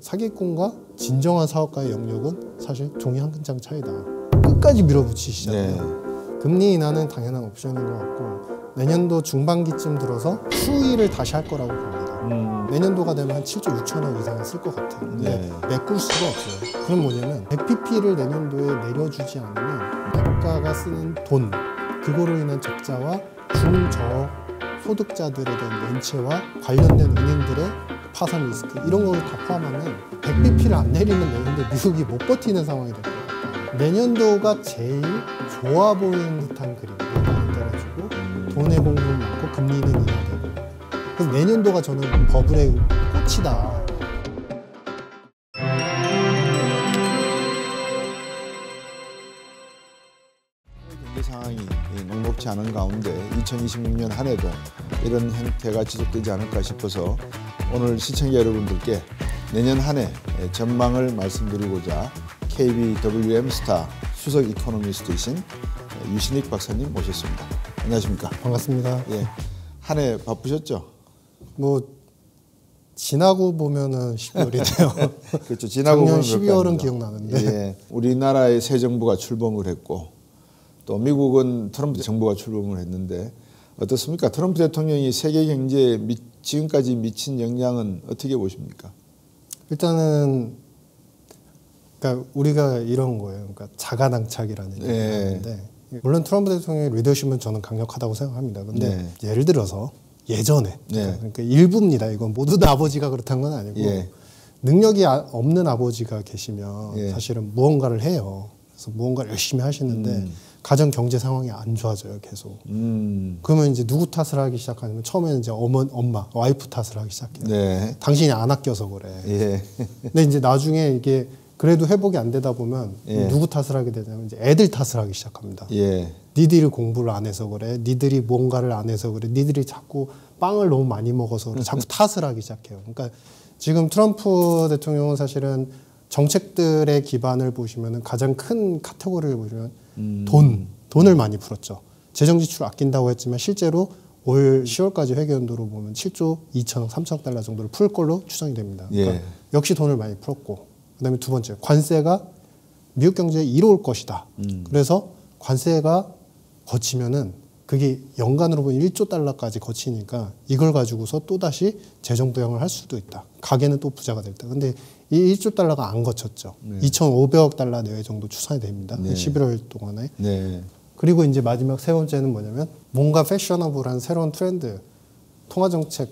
사기꾼과 진정한 사업가의 영역은 사실 종이 한 장 차이다. 끝까지 밀어붙이시잖아요. 네. 금리 인하는 당연한 옵션인 것 같고 내년도 중반기쯤 들어서 QE를 다시 할 거라고 봅니다. 내년도가 되면 한 7조 6천억 이상을 쓸 것 같아요. 근데 메꿀 수가 없어요. 그럼 뭐냐면 100pp를 내년도에 내려주지 않으면 국가가 쓰는 돈, 그거로 인한 적자와 중저 소득자들에 대한 연체와 관련된 은행들의 파산 리스크 이런 걸 다 포함하면 100bp를 안 내리면 내년도 미국이 못 버티는 상황이 될 것 같다. 내년도가 제일 좋아 보이는 듯한 그림이에요. 따라주고 돈의 공급은 많고 금리는 인하되고 그래서 내년도가 저는 버블의 꽃이다. 경제 상황이 녹록지 않은 가운데 2026년 한 해도 이런 형태가 지속되지 않을까 싶어서 오늘 시청자 여러분들께 내년 한 해 전망을 말씀드리고자 KBWM-스타 수석 이코노미스트이신 유신익 박사님 모셨습니다. 안녕하십니까? 반갑습니다. 예, 한 해 바쁘셨죠? 뭐 지나고 보면은 12월이네요. 그렇죠. 지나고 작년 보면 12월은 기억나는데. 예, 우리나라의 새 정부가 출범을 했고 또 미국은 트럼프 정부가 출범을 했는데 어떻습니까? 트럼프 대통령이 세계 경제에 지금까지 미친 영향은 어떻게 보십니까? 일단은 그러니까 우리가 이런 거예요. 그러니까 자가당착이라는 얘기가 있는데 물론 트럼프 대통령의 리더십은 저는 강력하다고 생각합니다. 근데 예를 들어서 예전에 그러니까 일부입니다. 이건 모두 다 아버지가 그렇다는 건 아니고 능력이 없는 아버지가 계시면 사실은 무언가를 해요. 그래서 무언가를 열심히 하시는데 가정 경제 상황이 안 좋아져요, 계속. 그러면 이제 누구 탓을 하기 시작하냐면 처음에는 이제 엄마, 와이프 탓을 하기 시작해요. 당신이 안 아껴서 그래. 근데 이제 나중에 이게 그래도 회복이 안 되다 보면 누구 탓을 하게 되냐면 이제 애들 탓을 하기 시작합니다. 니들이 공부를 안 해서 그래. 니들이 뭔가를 안 해서 그래. 니들이 자꾸 빵을 너무 많이 먹어서 그래. 자꾸 탓을 하기 시작해요. 그러니까 지금 트럼프 대통령은 사실은 정책들의 기반을 보시면 가장 큰 카테고리를 보시면 돈을 많이 풀었죠. 재정 지출 아낀다고 했지만 실제로 올 10월까지 회계연도로 보면 7조 2천억, 3천억 달러 정도를 풀 걸로 추정이 됩니다. 그러니까 역시 돈을 많이 풀었고 그다음에 두 번째 관세가 미국 경제에 이로울 것이다. 그래서 관세가 거치면은 그게 연간으로 보면 1조 달러까지 거치니까 이걸 가지고서 또다시 재정 부양을 할 수도 있다. 가계는 또 부자가 될 때. 근데 이 1조 달러가 안 거쳤죠. 2,500억 달러 내외 정도 추산이 됩니다. 11월 동안에. 그리고 이제 마지막 세 번째는 뭐냐면 뭔가 패셔너블한 새로운 트렌드, 통화정책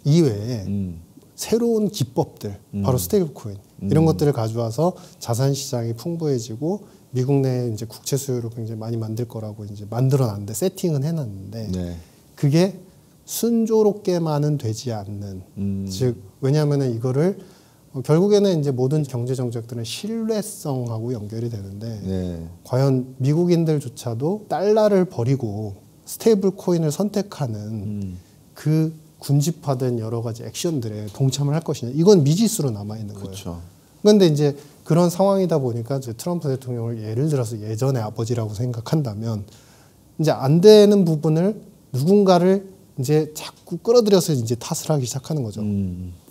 이외에 새로운 기법들, 바로 스테이블 코인 이런 것들을 가져와서 자산 시장이 풍부해지고 미국 내 이제 국채 수요를 굉장히 많이 만들 거라고 이제 만들어놨는데 세팅은 해놨는데 그게 순조롭게만은 되지 않는 즉 왜냐하면은 이거를 결국에는 이제 모든 경제 정책들은 신뢰성하고 연결이 되는데 과연 미국인들조차도 달러를 버리고 스테이블 코인을 선택하는 그 군집화된 여러 가지 액션들에 동참을 할 것이냐 이건 미지수로 남아 있는 거예요. 그런데 이제 그런 상황이다 보니까 이제 트럼프 대통령을 예를 들어서 예전의 아버지라고 생각한다면 이제 안 되는 부분을 누군가를 이제 자꾸 끌어들여서 이제 탓을 하기 시작하는 거죠.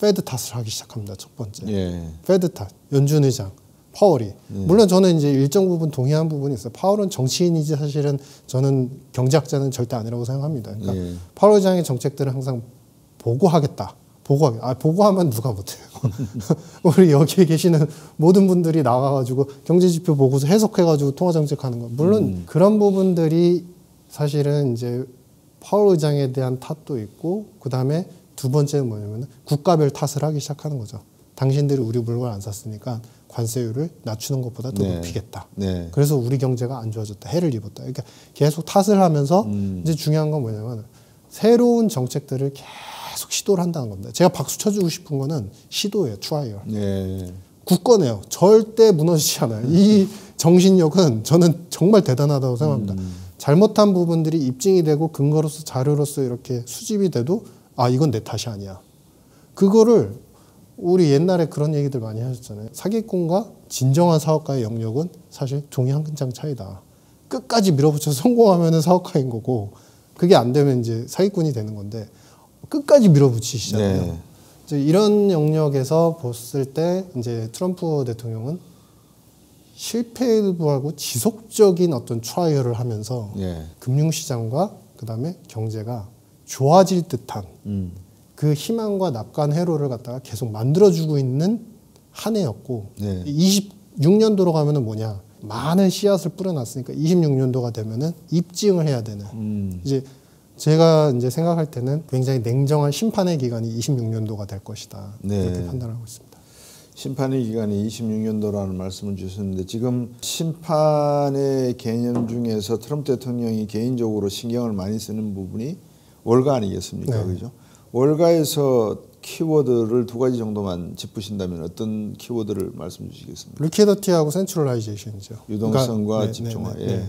페드 탓을 하기 시작합니다. 첫 번째. 페드 탓, 연준 의장, 파월이. 물론 저는 이제 일정 부분 동의한 부분이 있어요. 파월은 정치인이지 사실은 저는 경제학자는 절대 아니라고 생각합니다. 그러니까 파월 의장의 정책들은 항상 보고하겠다. 보고하면 누가 못해요. 우리 여기에 계시는 모든 분들이 나가가지고 경제지표 보고서 해석해가지고 통화정책하는 거. 물론 그런 부분들이 사실은 이제 파월 의장에 대한 탓도 있고 그 다음에 두 번째는 뭐냐면 국가별 탓을 하기 시작하는 거죠. 당신들이 우리 물건 안 샀으니까 관세율을 낮추는 것보다 더 높이겠다. 그래서 우리 경제가 안 좋아졌다. 해를 입었다. 그러니까 계속 탓을 하면서 이제 중요한 건 뭐냐면 새로운 정책들을 계속 시도를 한다는 겁니다. 제가 박수 쳐주고 싶은 거는 시도예요. 트라이얼. 굳건해요. 절대 무너지지 않아요. 이 정신력은 저는 정말 대단하다고 생각합니다. 잘못한 부분들이 입증이 되고 근거로서 자료로서 이렇게 수집이 돼도 아 이건 내 탓이 아니야. 그거를 우리 옛날에 그런 얘기들 많이 하셨잖아요. 사기꾼과 진정한 사업가의 영역은 사실 종이 한 장 차이다. 끝까지 밀어붙여서 성공하면 사업가인 거고 그게 안 되면 이제 사기꾼이 되는 건데 끝까지 밀어붙이시잖아요. 이제 이런 영역에서 봤을 때 이제 트럼프 대통령은 실패에도 불구하고 지속적인 어떤 트라이얼을 하면서 예. 금융시장과 그다음에 경제가 좋아질 듯한 그 희망과 낙관 회로를 갖다가 계속 만들어주고 있는 한 해였고 네. 26년도로 가면은 뭐냐 많은 씨앗을 뿌려놨으니까 26년도가 되면은 입증을 해야 되는 이제 제가 이제 생각할 때는 굉장히 냉정한 심판의 기간이 26년도가 될 것이다 네. 이렇게 판단하고 있습니다. 심판의 기간이 26년도라는 말씀을 주셨는데 지금 심판의 개념 중에서 트럼프 대통령이 개인적으로 신경을 많이 쓰는 부분이 월가 아니겠습니까? 네. 그죠? 월가에서 키워드를 두 가지 정도만 짚으신다면 어떤 키워드를 말씀 주시겠습니까? 리퀴디티하고 센트럴라이제이션이죠. 유동성과 그러니까, 집중화. 네. 예.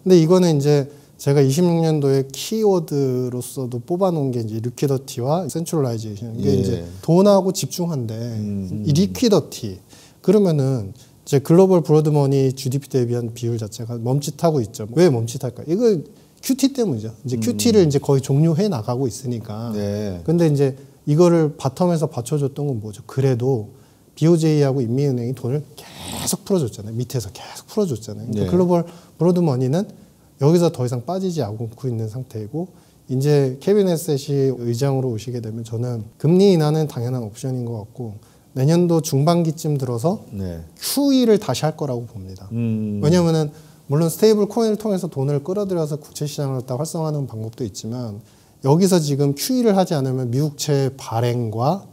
근데 이거는 이제 제가 26년도에 키워드로서도 뽑아놓은 게 이제 리퀴디티와 센트럴라이제이션. 이게 예. 이제 돈하고 집중한데 이 리퀴디티 그러면은 이제 글로벌 브로드머니 GDP 대비한 비율 자체가 멈칫하고 있죠. 왜 멈칫할까? 이거 QT 때문이죠. 이제 QT를 이제 거의 종료해 나가고 있으니까. 네. 근데 이제 이거를 바텀에서 받쳐줬던 건 뭐죠? 그래도 BOJ하고 인민은행이 돈을 계속 풀어줬잖아요. 밑에서 계속 풀어줬잖아요. 그러니까 네. 글로벌 브로드머니는 여기서 더 이상 빠지지 않고 있는 상태이고 이제 케빈 헤셋이 의장으로 오시게 되면 저는 금리 인하는 당연한 옵션인 것 같고 내년도 중반기쯤 들어서 네. QE를 다시 할 거라고 봅니다. 왜냐하면은 물론 스테이블 코인을 통해서 돈을 끌어들여서 국채 시장을 다 활성화하는 방법도 있지만 여기서 지금 QE를 하지 않으면 미국채 발행과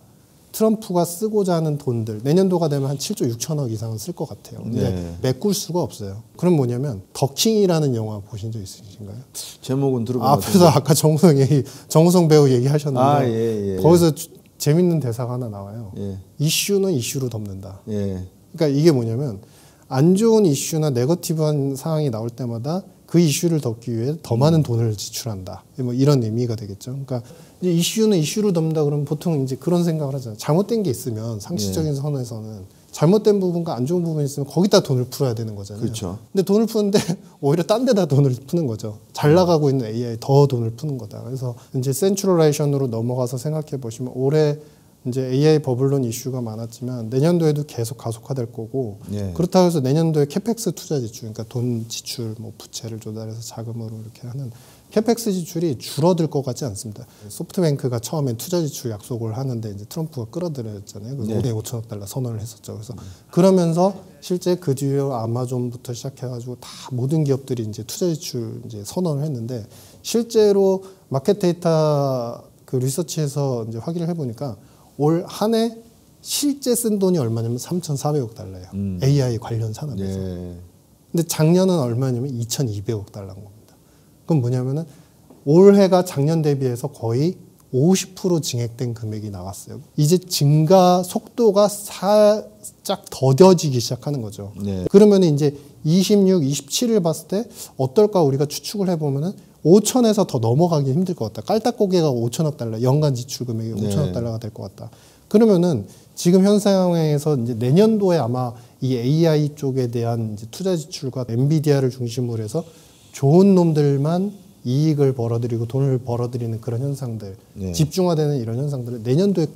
트럼프가 쓰고자 하는 돈들 내년도가 되면 한 7조 6천억 이상은 쓸 것 같아요. 근데 네. 메꿀 수가 없어요. 그럼 뭐냐면 더킹이라는 영화 보신 적 있으신가요? 제목은 들어본 것 앞에서 같은데. 아까 정우성 배우 얘기하셨는데 아, 예, 예. 거기서 재밌는 대사가 하나 나와요. 예. 이슈는 이슈로 덮는다. 예. 그러니까 이게 뭐냐면 안 좋은 이슈나 네거티브한 상황이 나올 때마다 그 이슈를 덮기 위해 더 많은 돈을 지출한다. 뭐 이런 의미가 되겠죠. 그러니까 이제 이슈는 이슈로 덮는다 그러면 보통 이제 그런 생각을 하잖아요. 잘못된 게 있으면 상식적인 선에서는 잘못된 부분과 안 좋은 부분이 있으면 거기다 돈을 풀어야 되는 거잖아요. 그렇죠. 근데 돈을 푸는데 오히려 딴 데다 돈을 푸는 거죠. 잘 나가고 있는 AI에 더 돈을 푸는 거다. 그래서 이제 센트럴라이션으로 넘어가서 생각해 보시면 올해 이제 AI 버블론 이슈가 많았지만 내년도에도 계속 가속화될 거고 예. 그렇다고 해서 내년도에 캐펙스 투자 지출 그러니까 돈 지출 뭐 부채를 조달해서 자금으로 이렇게 하는 캐펙스 지출이 줄어들 것 같지 않습니다. 소프트뱅크가 처음엔 투자 지출 약속을 하는데 이제 트럼프가 끌어들였잖아요. 그래서 네. 올해 5천억 달러 선언을 했었죠. 그래서 그러면서 실제 그 뒤에 아마존부터 시작해가지고 다 모든 기업들이 이제 투자 지출 이제 선언을 했는데 실제로 마켓 데이터 그 리서치에서 이제 확인을 해보니까 올 한 해 실제 쓴 돈이 얼마냐면 3,400억 달러예요. AI 관련 산업에서. 예. 근데 작년은 얼마냐면 2,200억 달러인 겁니다. 그럼 뭐냐면은 올해가 작년 대비해서 거의 50% 증액된 금액이 나왔어요. 이제 증가 속도가 살짝 더뎌지기 시작하는 거죠. 네. 그러면 이제 26, 27을 봤을 때 어떨까 우리가 추측을 해보면은 5천에서 더 넘어가기 힘들 것 같다. 깔딱고개가 5천억 달러, 연간 지출 금액이 네. 5천억 달러가 될 것 같다. 그러면은 지금 현 상황에서 이제 내년도에 아마 이 AI 쪽에 대한 이제 투자 지출과 엔비디아를 중심으로 해서 좋은 놈들만 이익을 벌어들이고 돈을 벌어들이는 그런 현상들, 네. 집중화되는 이런 현상들을 내년도에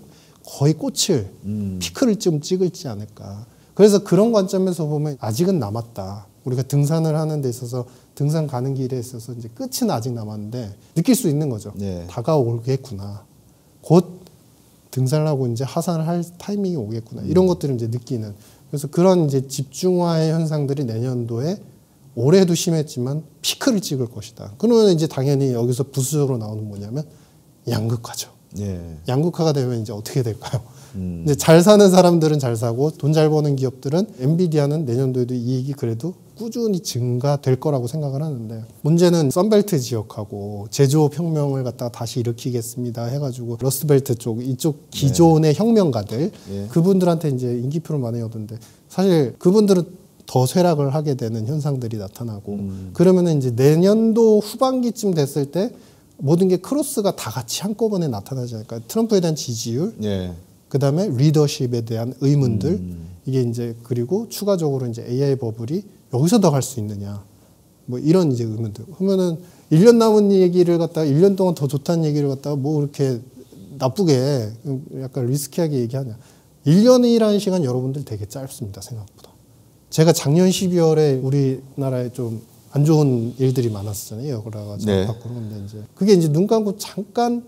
거의 꽃을 피크를 좀 찍을지 않을까. 그래서 그런 관점에서 보면 아직은 남았다. 우리가 등산을 하는 데 있어서 등산 가는 길에 있어서 이제 끝은 아직 남았는데 느낄 수 있는 거죠. 네. 다가오겠구나. 곧 등산을 하고 이제 하산을 할 타이밍이 오겠구나. 이런 것들을 이제 느끼는. 그래서 그런 이제 집중화의 현상들이 내년도에 올해도 심했지만 피크를 찍을 것이다. 그러면 이제 당연히 여기서 부수적으로 나오는 뭐냐면 양극화죠. 예. 양극화가 되면 이제 어떻게 될까요? 이제 잘 사는 사람들은 잘 사고 돈 잘 버는 기업들은 엔비디아는 내년도에도 이익이 그래도 꾸준히 증가될 거라고 생각을 하는데 문제는 썬벨트 지역하고 제조업 혁명을 갖다가 다시 일으키겠습니다 해가지고 러스트벨트 쪽 이쪽 기존의 혁명가들 네. 그분들한테 이제 인기표를 많이 얻는데 사실 그분들은 더 쇠락을 하게 되는 현상들이 나타나고 그러면은 이제 내년도 후반기쯤 됐을 때 모든 게 크로스가 다 같이 한꺼번에 나타나지 않을까. 트럼프에 대한 지지율, 예. 그 다음에 리더십에 대한 의문들, 이게 이제 그리고 추가적으로 이제 AI 버블이 여기서 더 갈 수 있느냐. 뭐 이런 이제 의문들. 그러면은 1년 남은 얘기를 갖다가 1년 동안 더 좋다는 얘기를 갖다가 뭐 이렇게 나쁘게 약간 리스키하게 얘기하냐. 1년이라는 시간 여러분들 되게 짧습니다. 생각보다. 제가 작년 12월에 우리나라에 좀 안 좋은 일들이 많았었잖아요. 여러가 네. 밖으로. 근데 이제 그게 이제 눈 감고 잠깐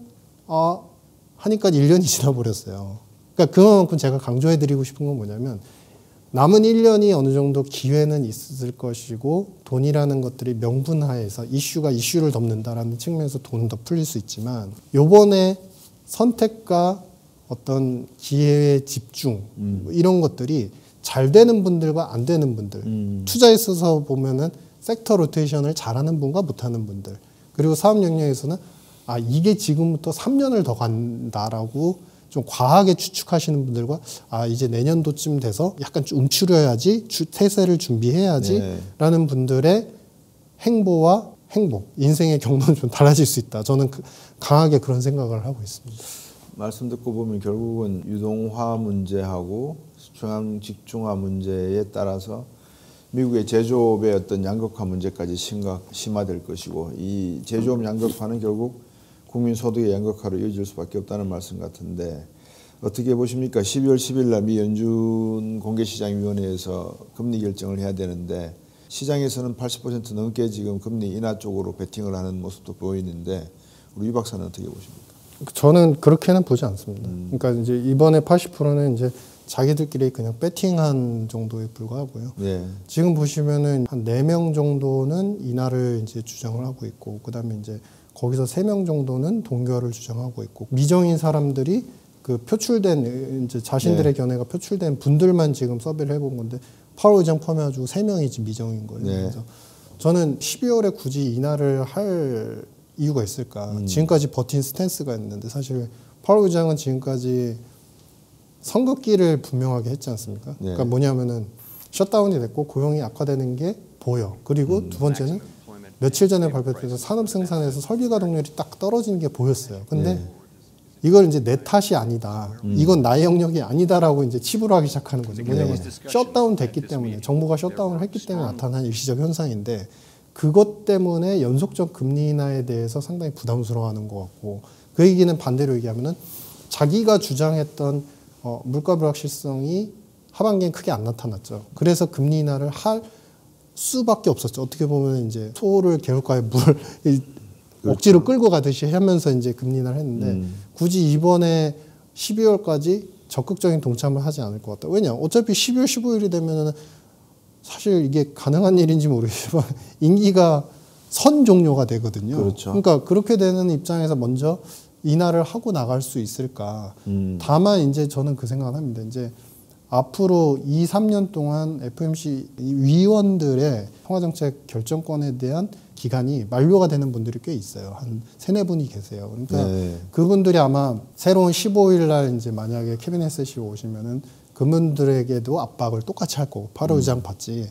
하니까 1년이 지나버렸어요. 그러니까 그만큼 제가 강조해드리고 싶은 건 뭐냐면 남은 1년이 어느 정도 기회는 있을 것이고 돈이라는 것들이 명분하에서 이슈가 이슈를 덮는다라는 측면에서 돈은 더 풀릴 수 있지만 요번에 선택과 어떤 기회의 집중 이런 것들이 잘 되는 분들과 안 되는 분들 투자에 있어서 보면은 섹터 로테이션을 잘하는 분과 못하는 분들 그리고 사업 영역에서는 이게 지금부터 3년을 더 간다라고 좀 과하게 추측하시는 분들과 이제 내년도쯤 돼서 약간 좀 움츠려야지 태세를 준비해야지 라는 분들의 행보와 행복 인생의 경로는 좀 달라질 수 있다. 저는 강하게 그런 생각을 하고 있습니다. 말씀 듣고 보면 결국은 유동화 문제하고 중앙 집중화 문제에 따라서 미국의 제조업의 어떤 양극화 문제까지 심화될 것이고 이 제조업 양극화는 결국 국민 소득의 양극화로 이어질 수밖에 없다는 말씀 같은데 어떻게 보십니까? 12월 10일 날 미 연준 공개시장위원회에서 금리 결정을 해야 되는데 시장에서는 80% 넘게 지금 금리 인하 쪽으로 베팅을 하는 모습도 보이는데 우리 유 박사는 어떻게 보십니까? 저는 그렇게는 보지 않습니다. 그러니까 이제 이번에 80%는 이제 자기들끼리 그냥 배팅한 정도에 불과하고요. 네. 지금 보시면은 한 4명 정도는 인하를 이제 주장을 하고 있고, 그 다음에 이제 거기서 3명 정도는 동결을 주장하고 있고, 미정인 사람들이 그 표출된 이제 자신들의 견해가 표출된 분들만 지금 서비를 해본 건데, 파월 의장 포함해가지고 3명이 지금 미정인 거예요. 네. 그래서 저는 12월에 굳이 인하를 할 이유가 있을까? 지금까지 버틴 스탠스가 있는데 사실 파월 의장은 지금까지 선긋기를 분명하게 했지 않습니까? 그러니까 뭐냐면은 셧다운이 됐고 고용이 악화되는 게 보여. 그리고 두 번째는 며칠 전에 발표돼서 산업 생산에서 설비 가동률이 딱 떨어지는 게 보였어요. 근데 이걸 이제 내 탓이 아니다. 이건 나의 영역이 아니다라고 이제 치부를 하기 시작하는 거죠. 뭐냐면 셧다운 됐기 때문에 정부가 셧다운을 했기 때문에 나타난 일시적 현상인데 그것 때문에 연속적 금리 인하에 대해서 상당히 부담스러워하는 것 같고 그 얘기는 반대로 얘기하면은 자기가 주장했던 물가 불확실성이 하반기엔 크게 안 나타났죠. 그래서 금리 인하를 할 수밖에 없었죠. 어떻게 보면 이제 소를 개울가에 물을 억지로 끌고 가듯이 하면서 이제 금리 인하를 했는데 굳이 이번에 12월까지 적극적인 동참을 하지 않을 것 같다. 왜냐? 어차피 12월 15일이 되면은 사실 이게 가능한 일인지 모르겠지만 임기가 선 종료가 되거든요. 그렇죠. 그러니까 그렇게 되는 입장에서 먼저 인하를 하고 나갈 수 있을까. 다만 이제 저는 그 생각을 합니다. 이제 앞으로 2, 3년 동안 FOMC 위원들의 통화정책 결정권에 대한 기간이 만료가 되는 분들이 꽤 있어요. 한 3-4분이 계세요. 그러니까 그분들이 아마 새로운 15일 날 이제 만약에 캐비넷 세시로 오시면은 그분들에게도 압박을 똑같이 할 거고, 파월 의장 받지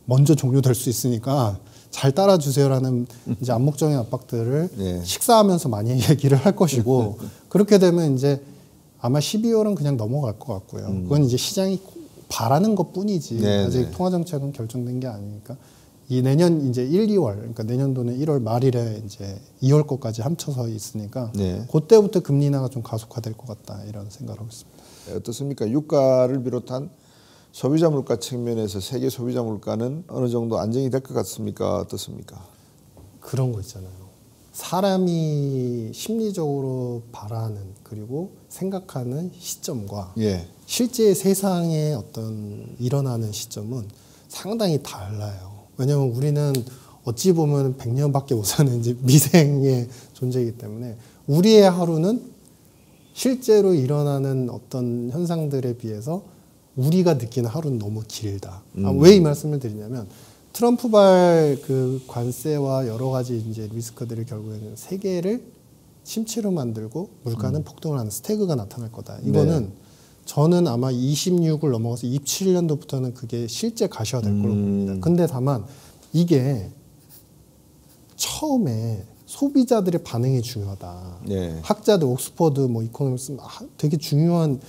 먼저 종료될 수 있으니까 잘 따라주세요라는 이제 암묵적인 압박들을 식사하면서 많이 얘기를 할 것이고, 그렇게 되면 이제 아마 12월은 그냥 넘어갈 것 같고요. 그건 이제 시장이 바라는 것 뿐이지 아직 통화정책은 결정된 게 아니니까 이 내년 이제 1, 2월, 그러니까 내년도는 1월 말일에 이제 2월 것까지 합쳐서 있으니까 그때부터 금리 인하가 좀 가속화될 것 같다 이런 생각을 하고 있습니다. 어떻습니까? 유가를 비롯한 소비자 물가 측면에서 세계 소비자 물가는 어느 정도 안정이 될 것 같습니까? 어떻습니까? 그런 거 있잖아요. 사람이 심리적으로 바라는 그리고 생각하는 시점과 실제 세상에 어떤 일어나는 시점은 상당히 달라요. 왜냐하면 우리는 어찌 보면 100년밖에 못 사는 이제 미생의 존재이기 때문에 우리의 하루는 실제로 일어나는 어떤 현상들에 비해서 우리가 느끼는 하루는 너무 길다. 왜 이 말씀을 드리냐면 트럼프발 그 관세와 여러 가지 이제 리스크들이 결국에는 세계를 침체로 만들고 물가는 폭등을 하는 스태그가 나타날 거다. 이거는 저는 아마 26을 넘어가서 27년도부터는 그게 실제 가시화될 걸로 봅니다. 근데 다만 이게 처음에 소비자들의 반응이 중요하다. 학자들 옥스퍼드 뭐 이코노미스 되게 중요한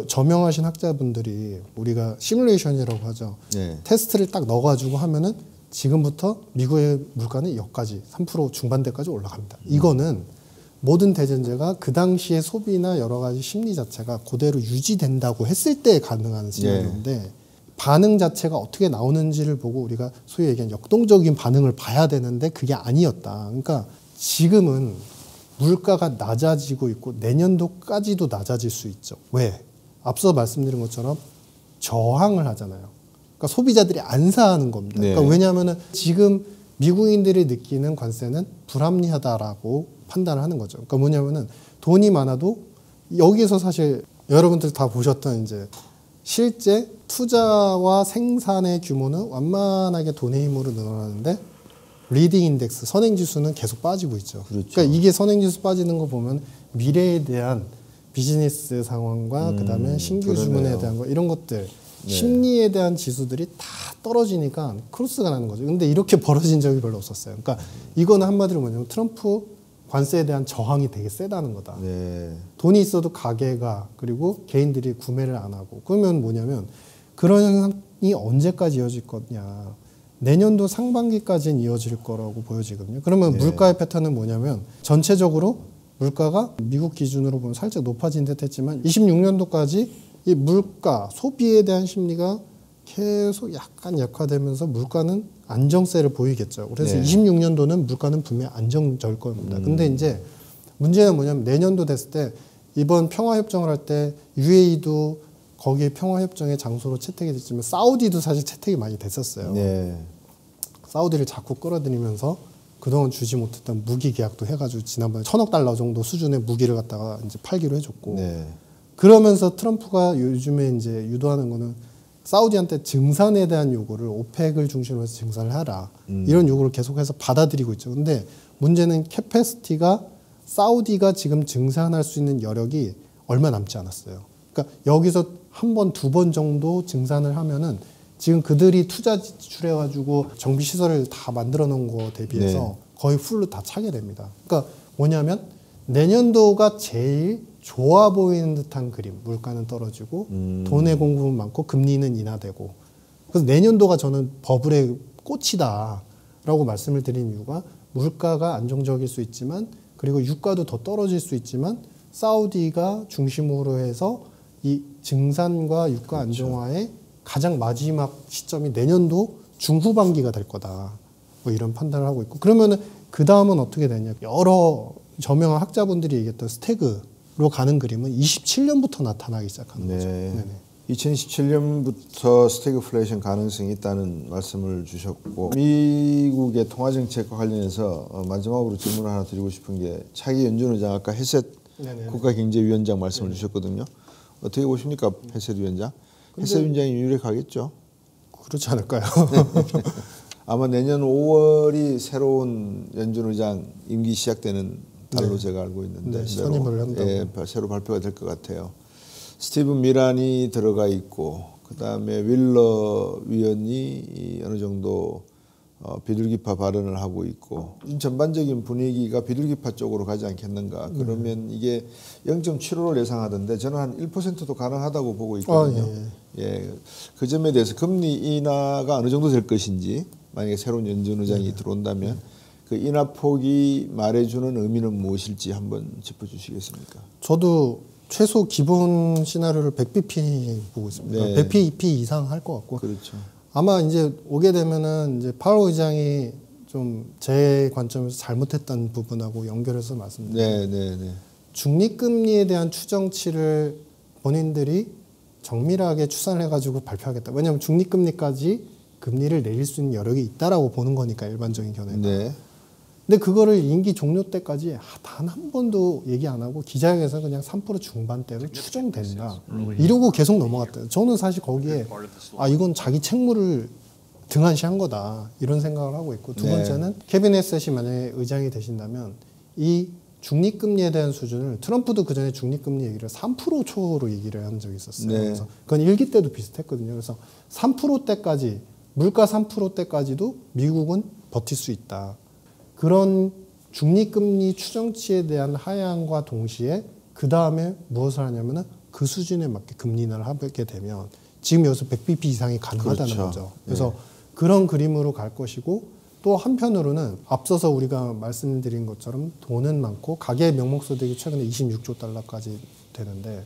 저명하신 학자분들이 우리가 시뮬레이션이라고 하죠. 테스트를 딱 넣어가지고 하면은 지금부터 미국의 물가는 여기까지 3% 중반대까지 올라갑니다. 이거는 모든 대전제가 그 당시의 소비나 여러 가지 심리 자체가 그대로 유지된다고 했을 때 가능한 시나리오인데 반응 자체가 어떻게 나오는지를 보고 우리가 소위 얘기한 역동적인 반응을 봐야 되는데 그게 아니었다. 그러니까 지금은 물가가 낮아지고 있고 내년도까지도 낮아질 수 있죠. 왜? 앞서 말씀드린 것처럼 저항을 하잖아요. 그러니까 소비자들이 안 사는 겁니다. 네. 그러니까 왜냐하면 지금 미국인들이 느끼는 관세는 불합리하다라고 판단을 하는 거죠. 그러니까 뭐냐면은 돈이 많아도 여기서 사실 여러분들 다 보셨던 이제 실제 투자와 생산의 규모는 완만하게 돈의 힘으로 늘어나는데 리딩 인덱스 선행지수는 계속 빠지고 있죠. 그렇죠. 그러니까 이게 선행지수 빠지는 거 보면 미래에 대한 비즈니스 상황과 그다음에 신규 주문에 대한 거 이런 것들 심리에 대한 지수들이 다 떨어지니까 크로스가 나는 거죠. 근데 이렇게 벌어진 적이 별로 없었어요. 그러니까 이거는 한마디로 뭐냐면 트럼프 관세에 대한 저항이 되게 세다는 거다. 네. 돈이 있어도 가게가 그리고 개인들이 구매를 안 하고 그러면 뭐냐면 그런 현상이 언제까지 이어질 거냐. 내년도 상반기까지는 이어질 거라고 보여지거든요. 그러면 물가의 패턴은 뭐냐면 전체적으로 물가가 미국 기준으로 보면 살짝 높아진 듯 했지만 26년도까지 이 물가, 소비에 대한 심리가 계속 약간 약화되면서 물가는 안정세를 보이겠죠. 그래서 26년도는 물가는 분명히 안정될 겁니다. 근데 이제 문제는 뭐냐면 내년도 됐을 때 이번 평화협정을 할 때 UAE도 거기에 평화협정의 장소로 채택이 됐지만 사우디도 사실 채택이 많이 됐었어요. 네. 사우디를 자꾸 끌어들이면서 그동안 주지 못했던 무기 계약도 해가지고 지난번에 $1,000억 정도 수준의 무기를 갖다가 이제 팔기로 해줬고 네. 그러면서 트럼프가 요즘에 이제 유도하는 거는 사우디한테 증산에 대한 요구를 오펙을 중심으로 해서 증산을 하라. 이런 요구를 계속해서 받아들이고 있죠. 근데 문제는 캐패시티가 사우디가 지금 증산할 수 있는 여력이 얼마 남지 않았어요. 그러니까 여기서 한 번, 두 번 정도 증산을 하면은 지금 그들이 투자 지출해가지고 정비 시설을 다 만들어 놓은 거 대비해서 거의 풀로 다 차게 됩니다. 그러니까 뭐냐면 내년도가 제일 좋아 보이는 듯한 그림. 물가는 떨어지고 돈의 공급은 많고 금리는 인하되고. 그래서 내년도가 저는 버블의 꽃이다라고 말씀을 드린 이유가 물가가 안정적일 수 있지만 그리고 유가도 더 떨어질 수 있지만 사우디가 중심으로 해서 이 증산과 유가 안정화의 가장 마지막 시점이 내년도 중후반기가 될 거다. 뭐 이런 판단을 하고 있고. 그러면은 그 다음은 어떻게 되냐. 여러 저명한 학자분들이 얘기했던 스태그로 가는 그림은 27년부터 나타나기 시작하는 거죠. 네네. 2027년부터 스태그플레이션 가능성이 있다는 말씀을 주셨고 미국의 통화정책과 관련해서 마지막으로 질문을 하나 드리고 싶은 게 차기 연준 의장 아까 헤셋 국가경제위원장 말씀을 주셨거든요. 어떻게 보십니까? 헤셋 위원장? 헤셋 위원장이 유력하겠죠? 그렇지 않을까요? 아마 내년 5월이 새로운 연준 의장 임기 시작되는 달로 제가 알고 있는데 선임을 한다고. 새로 발표가 될 것 같아요. 스티븐 미란이 들어가 있고 그다음에 윌러 위원이 어느 정도 비둘기파 발언을 하고 있고 전반적인 분위기가 비둘기파 쪽으로 가지 않겠는가. 그러면 이게 0.75를 예상하던데 저는 한 1%도 가능하다고 보고 있거든요. 그 점에 대해서 금리 인하가 어느 정도 될 것인지 만약에 새로운 연준 의장이 들어온다면 그 인하폭이 말해주는 의미는 무엇일지 한번 짚어주시겠습니까? 저도 최소 기본 시나리오를 100bp 보고 있습니다. 100bp 이상 할 것 같고. 그렇죠. 아마 이제 오게 되면은 이제 파월 의장이 좀 제 관점에서 잘못했던 부분하고 연결해서 말씀드립니다. 중립금리에 대한 추정치를 본인들이 정밀하게 추산을 해가지고 발표하겠다. 왜냐하면 중립금리까지 금리를 내릴 수 있는 여력이 있다라고 보는 거니까 일반적인 견해가. 근데 그거를 임기 종료 때까지 단 한 번도 얘기 안 하고 기자회견에서 그냥 3% 중반대로 추정된다. 이러고 계속 넘어갔대요. 저는 사실 거기에 이건 자기 책무를 등한시한 거다. 이런 생각을 하고 있고 두 번째는 케빈 헤셋이 만약에 의장이 되신다면 이 중립금리에 대한 수준을 트럼프도 그전에 중립금리 얘기를 3% 초로 얘기를 한 적이 있었어요. 그래서 그건 1기 때도 비슷했거든요. 그래서 3%대까지 물가 3%대까지도 미국은 버틸 수 있다. 그런 중립금리 추정치에 대한 하향과 동시에 그 다음에 무엇을 하냐면은 그 수준에 맞게 금리 인하를 하게 되면 지금 여기서 100bp 이상이 가능하다는 거죠. 그래서 그런 그림으로 갈 것이고 또 한편으로는 앞서서 우리가 말씀드린 것처럼 돈은 많고 가계 명목소득이 최근에 26조 달러까지 되는데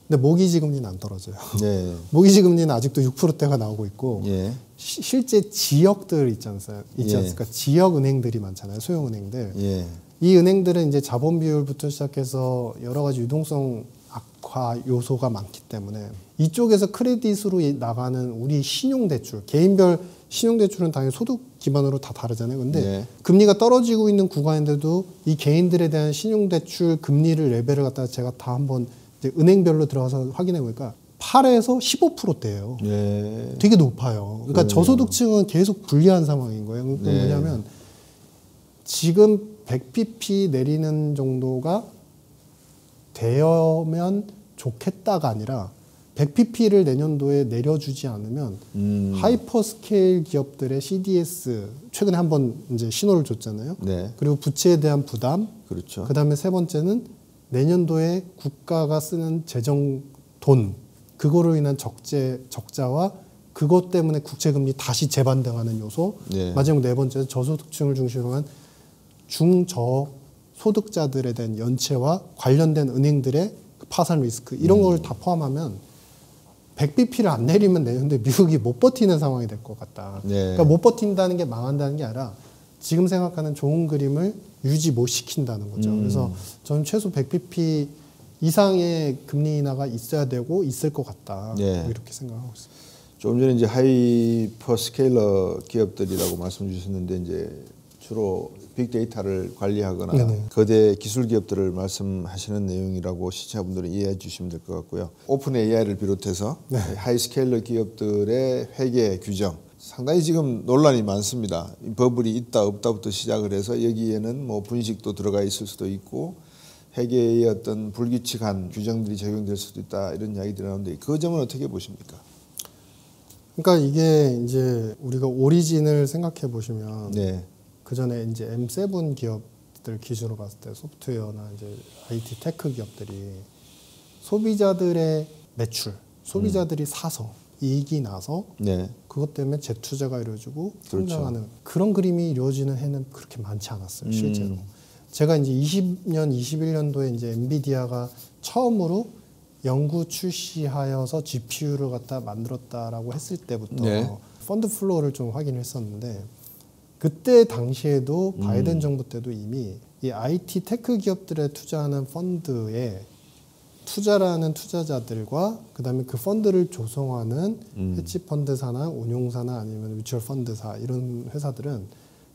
근데 모기지 금리는 안 떨어져요. 네. 모기지 금리는 아직도 6%대가 나오고 있고 예. 실제 지역들 있지 않습니까? 지역 은행들이 많잖아요. 소형 은행들. 예. 이 은행들은 이제 자본 비율부터 시작해서 여러 가지 유동성 악화 요소가 많기 때문에 이쪽에서 크레딧으로 나가는 우리 신용대출, 개인별 신용대출은 당연히 소득 기반으로 다 다르잖아요. 근데 네. 금리가 떨어지고 있는 구간인데도 이 개인들에 대한 신용대출 금리를 레벨을 갖다가 제가 다 한번 이제 은행별로 들어가서 확인해 보니까 8에서 15%대예요. 예. 되게 높아요. 그러니까 저소득층은 계속 불리한 상황인 거예요. 그러니까 네. 뭐냐면 지금 100pp 내리는 정도가 되면 좋겠다가 아니라 100pp를 내년도에 내려주지 않으면 하이퍼스케일 기업들의 CDS 최근에 한번 이제 신호를 줬잖아요. 네. 그리고 부채에 대한 부담. 그렇죠. 그다음에 세 번째는 내년도에 국가가 쓰는 재정 돈 그거로 인한 적자와 그것 때문에 국채금리 다시 재반등하는 요소. 네. 마지막 네 번째는 저소득층을 중심으로 한 중저소득자들에 대한 연체와 관련된 은행들의 파산 리스크 이런 걸 다 포함하면 100bp를 안 내리면 내년도에 미국이 못 버티는 상황이 될 것 같다. 네. 그러니까 못 버틴다는 게 망한다는 게 아니라 지금 생각하는 좋은 그림을 유지 못 시킨다는 거죠. 그래서 저는 최소 100bp 이상의 금리 인하가 있어야 되고 있을 것 같다. 네. 뭐 이렇게 생각하고 있습니다. 조금 전에 이제 하이퍼 스케일러 기업들이라고 말씀 주셨는데 이제 주로 빅데이터를 관리하거나 네네. 거대 기술 기업들을 말씀하시는 내용이라고 시청자분들은 이해해 주시면 될 것 같고요. 오픈 AI를 비롯해서 네. 하이 스케일러 기업들의 회계 규정 상당히 지금 논란이 많습니다. 버블이 있다 없다부터 시작을 해서 여기에는 뭐 분식도 들어가 있을 수도 있고 회계의 어떤 불규칙한 규정들이 적용될 수도 있다 이런 이야기들이 나오는데 그 점은 어떻게 보십니까? 그러니까 이게 이제 우리가 오리진을 생각해 보시면 네. 그 전에 이제 M7 기업들 기준으로 봤을 때 소프트웨어나 이제 IT 테크 기업들이 소비자들의 매출, 소비자들이 사서 이익이 나서 네. 그것 때문에 재투자가 이루어지고 그렇죠. 성장하는 그런 그림이 이루어지는 해는 그렇게 많지 않았어요, 실제로. 제가 이제 20년, 21년도에 이제 엔비디아가 처음으로 연구 출시하여서 GPU를 갖다 만들었다라고 했을 때부터 네. 펀드 플로우를 좀 확인했었는데 그때 당시에도 바이든 정부 때도 이미 이 IT 테크 기업들에 투자하는 펀드에 투자라는 투자자들과 그다음에 그 펀드를 조성하는 헤지 펀드사나 운용사나 아니면 뮤추얼 펀드사 이런 회사들은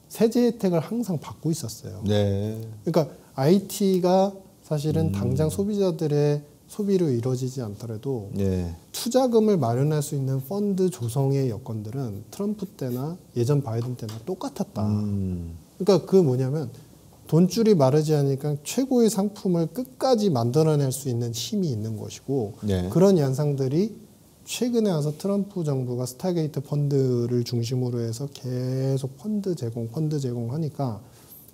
세제 혜택을 항상 받고 있었어요. 네. 그러니까 IT가 사실은 당장 소비자들의 소비로 이루어지지 않더라도 네. 투자금을 마련할 수 있는 펀드 조성의 여건들은 트럼프 때나 예전 바이든 때나 똑같았다. 그러니까 그 뭐냐면 돈줄이 마르지 않으니까 최고의 상품을 끝까지 만들어낼 수 있는 힘이 있는 것이고 네. 그런 현상들이 최근에 와서 트럼프 정부가 스타게이트 펀드를 중심으로 해서 계속 펀드 제공하니까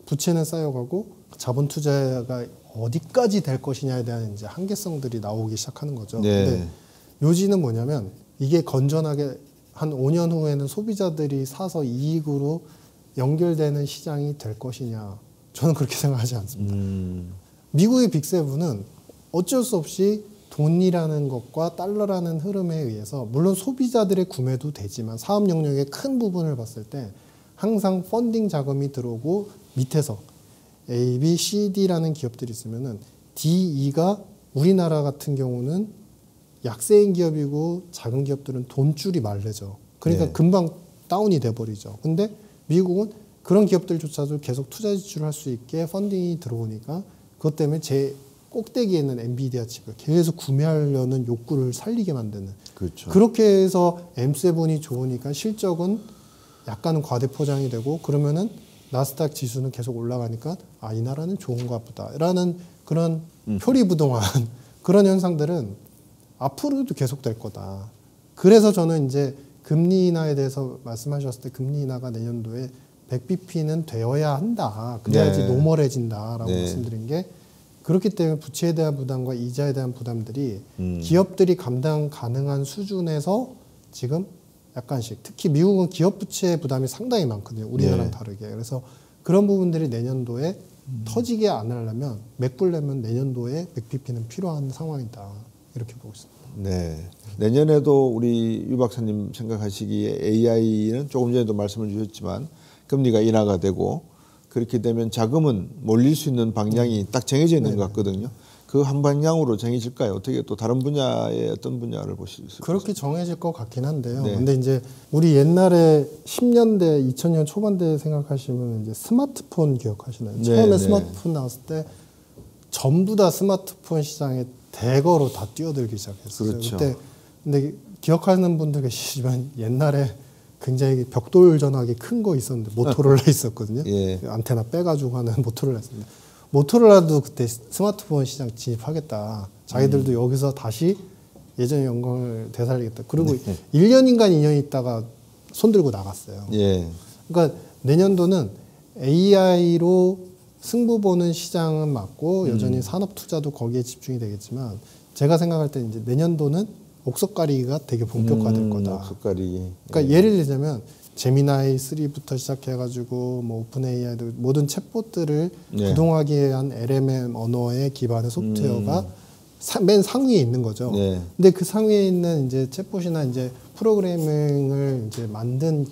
부채는 쌓여가고 자본 투자가 어디까지 될 것이냐에 대한 이제 한계성들이 나오기 시작하는 거죠. 네. 근데 요지는 뭐냐면 이게 건전하게 한 5년 후에는 소비자들이 사서 이익으로 연결되는 시장이 될 것이냐. 저는 그렇게 생각하지 않습니다. 미국의 빅세븐은 어쩔 수 없이 돈이라는 것과 달러라는 흐름에 의해서 물론 소비자들의 구매도 되지만 사업 영역의 큰 부분을 봤을 때 항상 펀딩 자금이 들어오고 밑에서 A, B, C, D라는 기업들이 있으면은 D, E가 우리나라 같은 경우는 약세인 기업이고 작은 기업들은 돈줄이 말르죠. 그러니까 네. 금방 다운이 돼버리죠. 근데 미국은 그런 기업들조차도 계속 투자 지출을 할 수 있게 펀딩이 들어오니까 그것 때문에 제 꼭대기에 있는 엔비디아 칩을 계속 구매하려는 욕구를 살리게 만드는. 그렇죠. 그렇게 해서 M7이 좋으니까 실적은 약간은 과대 포장이 되고 그러면은 나스닥 지수는 계속 올라가니까 아, 이 나라는 좋은가 보다라는 그런 표리부동한 그런 현상들은 앞으로도 계속될 거다. 그래서 저는 이제 금리 인하에 대해서 말씀하셨을 때 금리 인하가 내년도에 100bp는 되어야 한다. 그래야지 네. 노멀해진다라고 네. 말씀드린 게 그렇기 때문에 부채에 대한 부담과 이자에 대한 부담들이 기업들이 감당 가능한 수준에서 지금 약간씩. 특히 미국은 기업 부채 부담이 상당히 많거든요. 우리나라랑 다르게. 그래서 그런 부분들이 내년도에 터지게 안 하려면 메꾸려면 내년도에 맥피피는 필요한 상황이다. 이렇게 보고 있습니다. 네. 내년에도 우리 유 박사님 생각하시기에 AI는 조금 전에도 말씀을 주셨지만 금리가 인하가 되고 그렇게 되면 자금은 몰릴 수 있는 방향이 딱 정해져 있는 것 같거든요. 그 한 방향으로 정해질까요? 어떻게 또 다른 분야의 어떤 분야를 보실 수 있을까요? 그렇게 정해질 것 같긴 한데요. 근데 이제 우리 옛날에 10년대, 2000년 초반대 생각하시면 이제 스마트폰 기억하시나요? 처음에 스마트폰 나왔을 때 전부 다 스마트폰 시장에 대거로 다 뛰어들기 시작했어요. 그렇죠. 그때 근데 기억하는 분들 계시지만 옛날에 굉장히 벽돌 전화기 큰 거 있었는데 모토로라 있었거든요. 안테나 빼가지고 하는 모토로라 있었는데 모토로라도 그때 스마트폰 시장 진입하겠다. 자기들도 여기서 다시 예전의 영광을 되살리겠다. 그리고 1년인가 2년 있다가 손들고 나갔어요. 그러니까 내년도는 AI로 승부 보는 시장은 맞고 여전히 산업 투자도 거기에 집중이 되겠지만 제가 생각할 때 이제 내년도는 옥석가리기가 되게 본격화될 거다. 옥석가리기. 그러니까 예를 들자면 제미나이 3부터 시작해가지고 뭐 오픈 AI도 모든 챗봇들을 구동하기 위한 LMM 언어에 기반의 소프트웨어가 맨 상위에 있는 거죠. 근데 그 상위에 있는 이제 챗봇이나 이제 프로그래밍을 이제 만든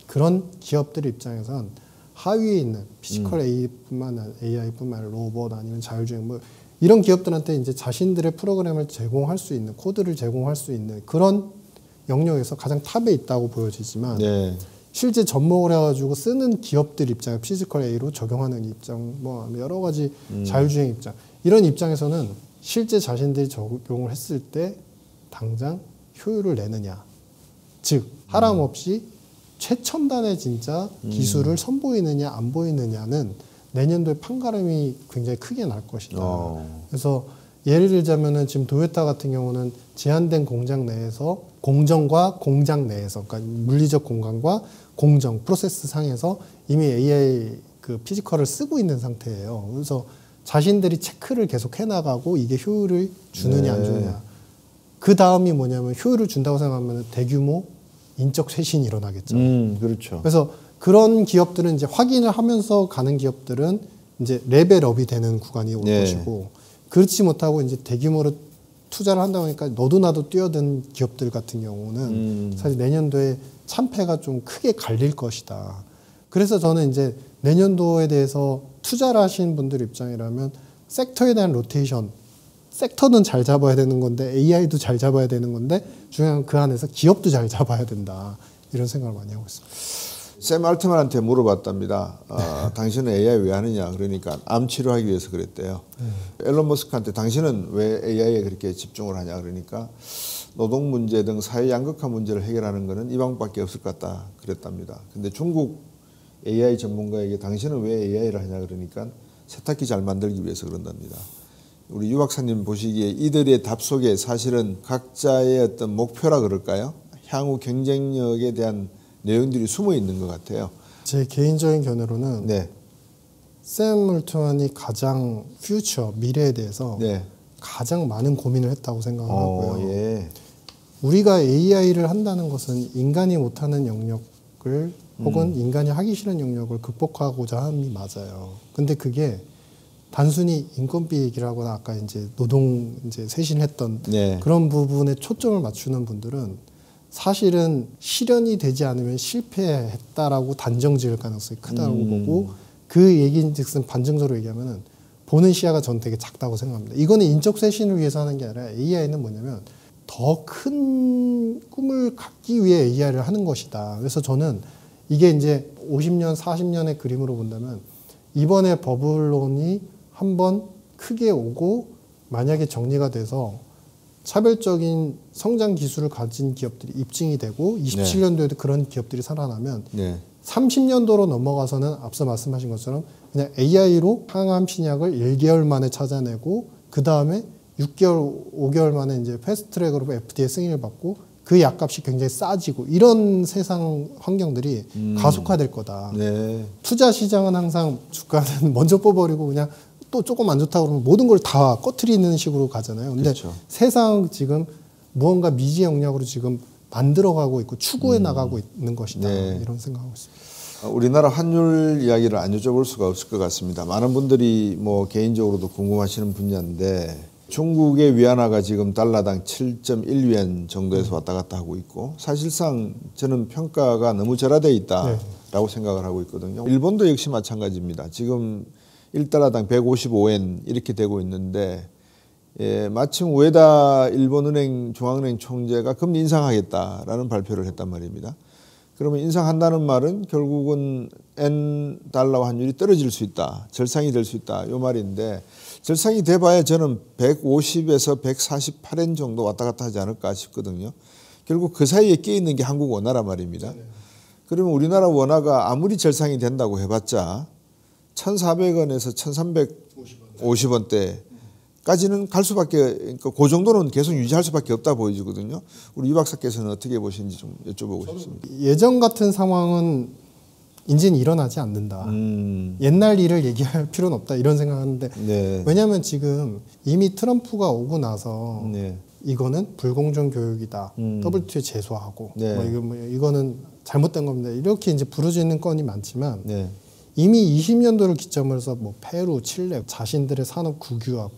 그런 기업들 입장에선 하위에 있는 피지컬 AI뿐만 아니라 로봇 아니면 자율주행 뭐 이런 기업들한테 이제 자신들의 프로그램을 제공할 수 있는 코드를 제공할 수 있는 그런 영역에서 가장 탑에 있다고 보여지지만 실제 접목을 해가지고 쓰는 기업들 입장에 피지컬 A로 적용하는 입장 뭐 여러 가지 자율주행 입장 이런 입장에서는 실제 자신들이 적용을 했을 때 당장 효율을 내느냐 즉 하람없이 최첨단의 진짜 기술을 선보이느냐 안 보이느냐는 내년도에 판가름이 굉장히 크게 날 것이다. 그래서 예를 들자면은 지금 도요타 같은 경우는 제한된 공장 내에서 공정과 공장 내에서 그러니까 물리적 공간과 공정 프로세스 상에서 이미 AI 그 피지컬을 쓰고 있는 상태예요. 그래서 자신들이 체크를 계속 해나가고 이게 효율을 주느냐 안 주느냐. 그 다음이 뭐냐면 효율을 준다고 생각하면 대규모 인적 쇄신이 일어나겠죠. 그렇죠. 그래서 그런 기업들은 이제 확인을 하면서 가는 기업들은 이제 레벨업이 되는 구간이 올 것이고 그렇지 못하고 이제 대규모로 투자를 한다 보니까 너도 나도 뛰어든 기업들 같은 경우는 사실 내년도에 참패가 좀 크게 갈릴 것이다. 그래서 저는 이제 내년도에 대해서 투자를 하시는 분들 입장이라면 섹터에 대한 로테이션 섹터는 잘 잡아야 되는 건데 AI도 잘 잡아야 되는 건데 중요한 그 안에서 기업도 잘 잡아야 된다. 이런 생각을 많이 하고 있습니다. 샘 알트만한테 물어봤답니다. 당신은 AI 왜 하느냐 그러니까 암 치료하기 위해서 그랬대요. 앨런 머스크한테 당신은 왜 AI에 그렇게 집중을 하냐 그러니까 노동 문제 등 사회 양극화 문제를 해결하는 것은 이 방법밖에 없을 것 같다 그랬답니다. 근데 중국 AI 전문가에게 당신은 왜 AI를 하냐 그러니까 세탁기 잘 만들기 위해서 그런답니다. 우리 유 박사님 보시기에 이들의 답 속에 사실은 각자의 어떤 목표라 그럴까요? 향후 경쟁력에 대한 내용들이 숨어 있는 것 같아요. 제 개인적인 견해로는 샘 알트만이 가장 퓨처 미래에 대해서 가장 많은 고민을 했다고 생각하고요. 우리가 AI를 한다는 것은 인간이 못하는 영역을 혹은 인간이 하기 싫은 영역을 극복하고자 함이 맞아요. 근데 그게 단순히 인건비 얘기를 하거나 아까 이제 노동 이제 쇄신했던 그런 부분에 초점을 맞추는 분들은 사실은 실현이 되지 않으면 실패했다라고 단정 지을 가능성이 크다고 보고 그 얘기인즉슨 반증적으로 얘기하면은 보는 시야가 전 되게 작다고 생각합니다. 이거는 인적 쇄신을 위해서 하는 게 아니라 AI는 뭐냐면 더 큰 꿈을 갖기 위해 AI를 하는 것이다. 그래서 저는 이게 이제 50년, 40년의 그림으로 본다면 이번에 버블론이 한번 크게 오고 만약에 정리가 돼서 차별적인 성장 기술을 가진 기업들이 입증이 되고 27년도에도 그런 기업들이 살아나면 30년도로 넘어가서는 앞서 말씀하신 것처럼 그냥 AI로 항암 신약을 1개월 만에 찾아내고 그 다음에 6개월, 5개월 만에 이제 패스트트랙으로 FDA 승인을 받고 그 약값이 굉장히 싸지고 이런 세상 환경들이 가속화될 거다. 투자 시장은 항상 주가는 먼저 뽑아버리고 그냥 또 조금 안 좋다 그러면 모든 걸 다 꺼트리는 식으로 가잖아요. 근데 세상 지금 무언가 미지 영역으로 지금 만들어가고 있고 추구해 나가고 있는 것이다. 네. 이런 생각하고 있습니다. 우리나라 환율 이야기를 안 여쭤볼 수가 없을 것 같습니다. 많은 분들이 뭐 개인적으로도 궁금하시는 분야인데 중국의 위안화가 지금 달러당 7.1위안 정도에서 왔다 갔다 하고 있고 사실상 저는 평가가 너무 절하되어 있다라고 생각을 하고 있거든요. 일본도 역시 마찬가지입니다. 지금 1달러당 155엔 이렇게 되고 있는데 마침 우에다 일본은행 중앙은행 총재가 금리 인상하겠다라는 발표를 했단 말입니다. 그러면 인상한다는 말은 결국은 엔 달러 환율이 떨어질 수 있다. 절상이 될 수 있다. 이 말인데 절상이 돼봐야 저는 150에서 148엔 정도 왔다 갔다 하지 않을까 싶거든요. 결국 그 사이에 끼어있는 게 한국 원화란 말입니다. 그러면 우리나라 원화가 아무리 절상이 된다고 해봤자 1,400원에서 1,350원대까지는 갈 수밖에, 그러니까 그 정도는 계속 유지할 수밖에 없다 보여지거든요. 우리 유 박사께서는 어떻게 보시는지 좀 여쭤보고 싶습니다. 예전 같은 상황은 이제는 일어나지 않는다. 옛날 일을 얘기할 필요는 없다. 이런 생각하는데 네. 왜냐하면 지금 이미 트럼프가 오고 나서 네. 이거는 불공정 교육이다. WTO에 제소하고 네. 이거는 잘못된 겁니다. 이렇게 이제 부르짖는 건이 많지만 네. 이미 20년도를 기점으로 해서 뭐 페루, 칠레 자신들의 산업 국유화,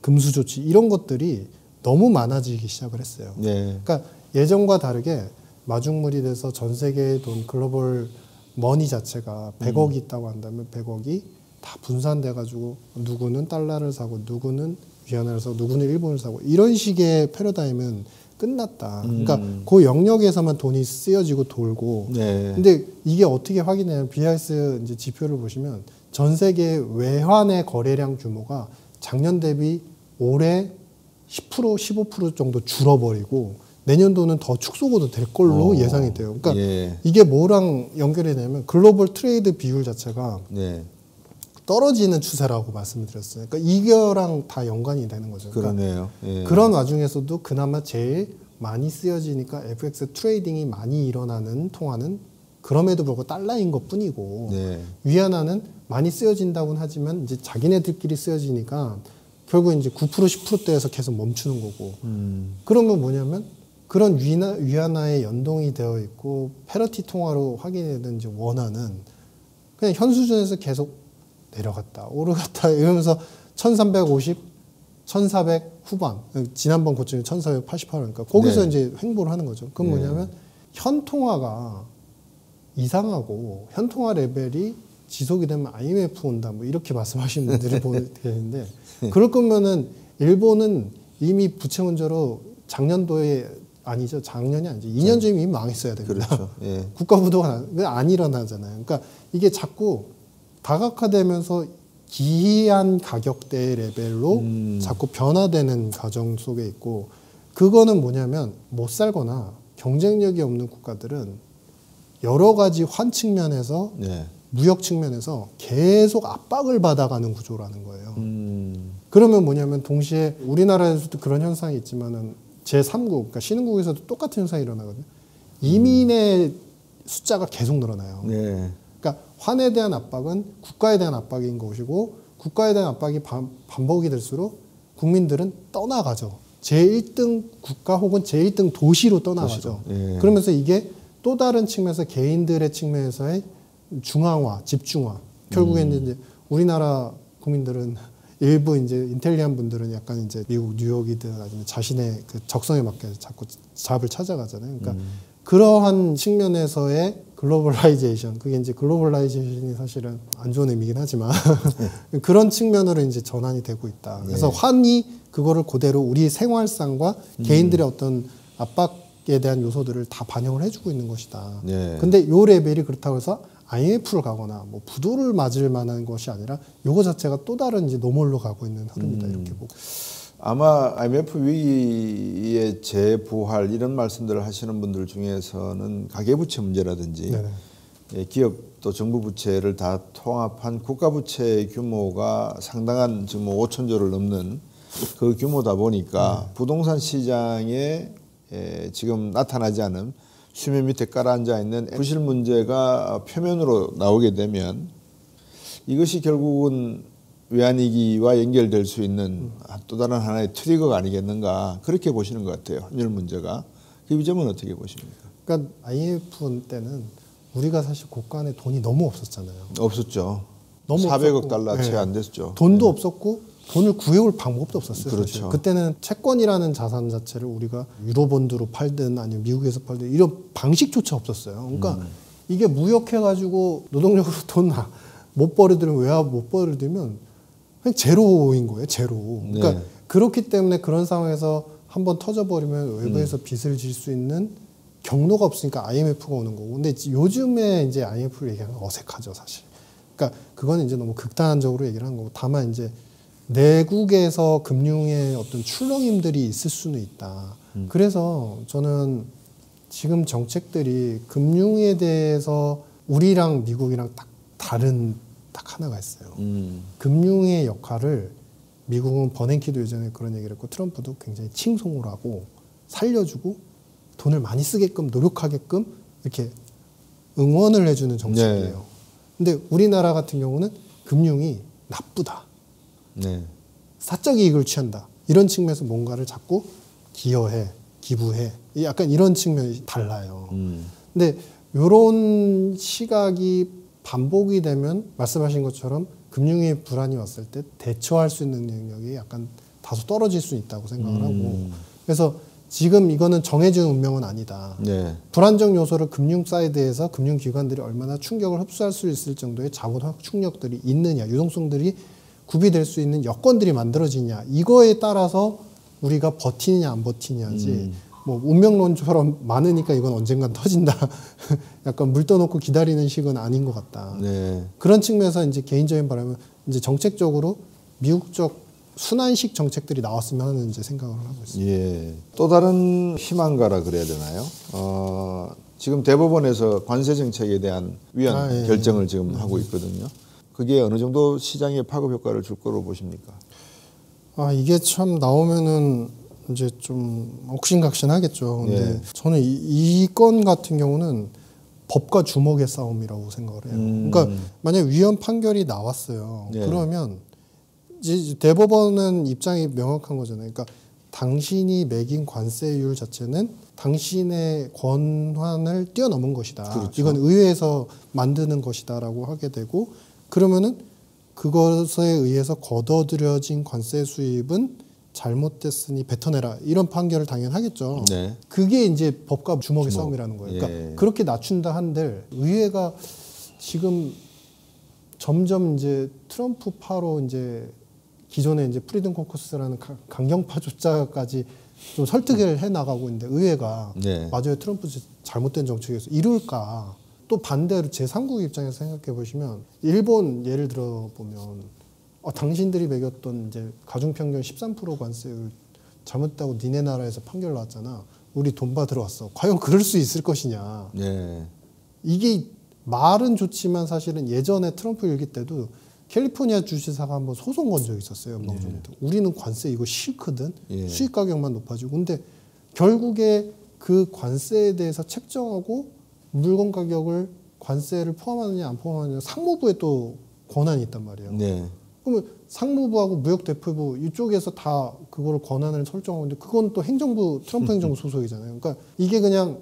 금수 조치 이런 것들이 너무 많아지기 시작을 했어요. 네. 그러니까 예전과 다르게 마중물이 돼서 전 세계의 돈 글로벌 머니 자체가 100억이 있다고 한다면 100억이 다 분산돼 가지고 누구는 달러를 사고 누구는 위안화를 사고 누구는 일본을 사고 이런 식의 패러다임은 끝났다. 그러니까 그 영역에서만 돈이 쓰여지고 돌고. 네. 근데 이게 어떻게 확인해요? BIS 이제 지표를 보시면 전 세계 외환의 거래량 규모가 작년 대비 올해 10% 15% 정도 줄어버리고 내년도는 더 축소가 될 걸로 예상이 돼요. 그러니까 예. 이게 뭐랑 연결이 되냐면 글로벌 트레이드 비율 자체가 네. 떨어지는 추세라고 말씀을 드렸어요. 그러니까 이거랑 다 연관이 되는 거죠. 그러니까 그러네요. 예. 그런 와중에서도 그나마 제일 많이 쓰여지니까 FX 트레이딩이 많이 일어나는 통화는 그럼에도 불구하고 달러인 것 뿐이고 네. 위안화는 많이 쓰여진다고는 하지만 이제 자기네들끼리 쓰여지니까 결국 이제 9% 10%대에서 계속 멈추는 거고 그러면 뭐냐면 그런 위안화에 연동이 되어 있고 패러티 통화로 확인되는 이제 원화는 그냥 현 수준에서 계속 내려갔다 오르갔다 이러면서 1350, 1400 후반 지난번 고점이 1488원이니까 거기서 네. 이제 횡보를 하는 거죠. 그건 뭐냐면 현 통화가 이상하고 현 통화 레벨이 지속이 되면 IMF 온다 뭐 이렇게 말씀하시는 분들이 보이는데 그럴 거면은 일본은 이미 부채 문제로 작년도에 아니죠. 작년이 아니죠. 2년 전이면 이미 망했어야 됩니다. 그렇죠. 예. 국가부도가 안 일어나잖아요. 그러니까 이게 자꾸 다각화되면서 기이한 가격대 레벨로 자꾸 변화되는 과정 속에 있고 그거는 뭐냐면 못 살거나 경쟁력이 없는 국가들은 여러 가지 환 측면에서 네. 무역 측면에서 계속 압박을 받아가는 구조라는 거예요. 그러면 뭐냐면 동시에 우리나라에서도 그런 현상이 있지만은 제3국, 그러니까 신흥국에서도 똑같은 현상이 일어나거든요. 이민의 숫자가 계속 늘어나요. 네. 그러니까 환에 대한 압박은 국가에 대한 압박인 것이고 국가에 대한 압박이 반복이 될수록 국민들은 떠나가죠. 제1등 국가 혹은 제1등 도시로 떠나가죠. 예. 그러면서 이게 또 다른 측면에서 개인들의 측면에서의 중앙화, 집중화. 결국에는 이제 우리나라 국민들은 일부 이제 인텔리한 분들은 약간 이제 미국 뉴욕이든 아니면 자신의 그 적성에 맞게 자꾸 잡을 찾아가잖아요. 그러니까 그러한 측면에서의 글로벌라이제이션, 그게 이제 글로벌라이제이션이 사실은 안 좋은 의미긴 하지만 그런 측면으로 이제 전환이 되고 있다. 그래서 환이 그거를 그대로 우리 생활상과 개인들의 어떤 압박에 대한 요소들을 다 반영을 해주고 있는 것이다. 네. 근데 요 레벨이 그렇다고 해서 IMF를 가거나 뭐 부도를 맞을 만한 것이 아니라 요거 자체가 또 다른 이제 노멀로 가고 있는 흐름이다 이렇게 보고. 아마 IMF 위기의 재부활 이런 말씀들을 하시는 분들 중에서는 가계부채 문제라든지 예, 기업 또 정부 부채를 다 통합한 국가부채 규모가 상당한 지금 5천조를 넘는 그 규모다 보니까 부동산 시장에 지금 나타나지 않은 수면 밑에 깔아앉아 있는 부실 문제가 표면으로 나오게 되면 이것이 결국은 외환위기와 연결될 수 있는 또 다른 하나의 트리거가 아니겠는가 그렇게 보시는 것 같아요. 환율 문제가. 이 점은 어떻게 보십니까? 그러니까 IMF 때는 우리가 사실 고간에 돈이 너무 없었잖아요. 없었죠. 너무 400억 달러 채 안 됐죠. 돈도 없었고 돈을 구해올 방법도 없었어요. 그렇죠. 사실. 그때는 채권이라는 자산 자체를 우리가 유로본드로 팔든 아니면 미국에서 팔든 이런 방식조차 없었어요. 그러니까 이게 무역해가지고 노동력으로 돈 못 벌어들이면 왜 못 벌어들이면 그냥 제로인 거예요. 제로. 그러니까 네. 그렇기 때문에 그런 상황에서 한번 터져버리면 외부에서 빚을 질 수 있는 경로가 없으니까 IMF가 오는 거고. 근데 요즘에 이제 IMF를 얘기하면 어색하죠, 사실. 그러니까 그건 이제 너무 극단적으로 얘기를 한 거고. 다만 이제 내국에서 금융의 어떤 출렁임들이 있을 수는 있다. 그래서 저는 지금 정책들이 금융에 대해서 우리랑 미국이랑 딱 다른 딱 하나가 있어요. 금융의 역할을 미국은 버냉키도 예전에 그런 얘기를 했고 트럼프도 굉장히 칭송을 하고 살려주고 돈을 많이 쓰게끔 노력하게끔 이렇게 응원을 해주는 정책이에요. 네. 근데 우리나라 같은 경우는 금융이 나쁘다. 네. 사적 이익을 취한다. 이런 측면에서 뭔가를 자꾸 기여해, 기부해. 약간 이런 측면이 달라요. 근데 이런 시각이 반복이 되면 말씀하신 것처럼 금융의 불안이 왔을 때 대처할 수 있는 능력이 약간 다소 떨어질 수 있다고 생각을 하고 그래서 지금 이거는 정해진 운명은 아니다. 네. 불안정 요소를 금융 사이드에서 금융기관들이 얼마나 충격을 흡수할 수 있을 정도의 자본 충격들이 있느냐, 유동성들이 구비될 수 있는 여건들이 만들어지냐 이거에 따라서 우리가 버티느냐 안 버티냐지 뭐 운명론처럼 많으니까 이건 언젠간 터진다. 약간 물 떠놓고 기다리는 식은 아닌 것 같다. 네. 그런 측면에서 이제 개인적인 바람은 이제 정책적으로 미국적 순환식 정책들이 나왔으면 하는 이제 생각을 하고 있습니다. 예. 또 다른 희망가라 그래야 되나요? 지금 대법원에서 관세 정책에 대한 위헌 결정을 지금 하고 있거든요. 그게 어느 정도 시장에 파급 효과를 줄 거로 보십니까? 이게 참 나오면은 이제 좀 옥신각신하겠죠. 근데 저는 이 건 같은 경우는 법과 주먹의 싸움이라고 생각을 해요. 그러니까 만약 위헌 판결이 나왔어요. 그러면 이제 대법원은 입장이 명확한 거잖아요. 그러니까 당신이 매긴 관세율 자체는 당신의 권한을 뛰어넘은 것이다. 그렇죠. 이건 의회에서 만드는 것이다라고 하게 되고 그러면은 그것에 의해서 걷어들여진 관세 수입은 잘못됐으니 뱉어내라 이런 판결을 당연하겠죠. 네. 그게 이제 법과 주먹의 싸움이라는 거예요. 그러니까 그렇게 낮춘다 한들 의회가 지금 점점 이제 트럼프파로 이제 기존에 이제 프리덤 코커스라는 강경파조차까지 좀 설득을 해 나가고 있는데 의회가 맞아요 트럼프 잘못된 정책에서 이룰까? 또 반대로 제3국 입장에서 생각해 보시면 일본 예를 들어 보면 당신들이 매겼던 이제 가중평균 13% 관세율 잘못했다고 니네 나라에서 판결 나왔잖아. 우리 돈 받으러 왔어. 과연 그럴 수 있을 것이냐. 네. 이게 말은 좋지만 사실은 예전에 트럼프 일기 때도 캘리포니아 주지사가 한번 소송 건 적이 있었어요. 우리는 관세 이거 싫거든. 수입 가격만 높아지고. 근데 결국에 그 관세에 대해서 책정하고 물건 가격을 관세를 포함하느냐 안 포함하느냐 상무부에 또 권한이 있단 말이에요. 네. 그러면 상무부하고 무역대표부 이쪽에서 다 그거를 권한을 설정하고 있는데 그건 또 행정부 트럼프 행정부 소속이잖아요. 그러니까 이게 그냥